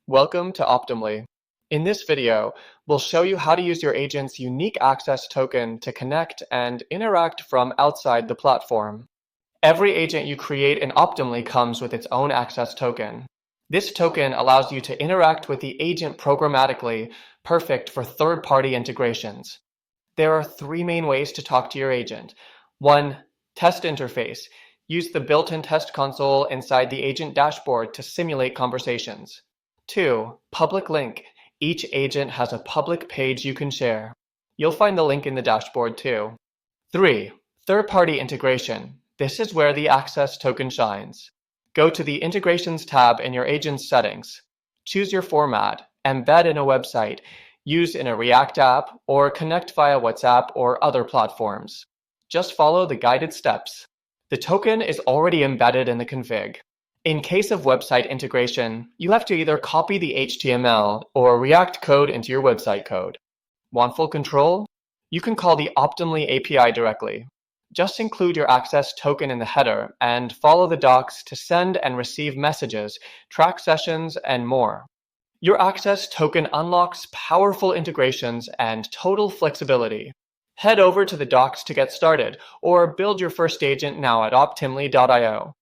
Welcome to Optimly. In this video, we'll show you how to use your agent's unique access token to connect and interact from outside the platform. Every agent you create in Optimly comes with its own access token. This token allows you to interact with the agent programmatically, perfect for third-party integrations. There are three main ways to talk to your agent. 1. Test interface. Use the built-in test console inside the agent dashboard to simulate conversations. 2. Public link. Each agent has a public page you can share. You'll find the link in the dashboard too. 3. Third-party integration. This is where the access token shines. Go to the Integrations tab in your agent's settings. Choose your format, embed in a website, use in a React app, or connect via WhatsApp or other platforms. Just follow the guided steps. The token is already embedded in the config. In case of website integration, you have to either copy the HTML or React code into your website code. Want full control? You can call the Optimly API directly. Just include your access token in the header and follow the docs to send and receive messages, track sessions, and more. Your access token unlocks powerful integrations and total flexibility. Head over to the docs to get started, or build your first agent now at optimly.io.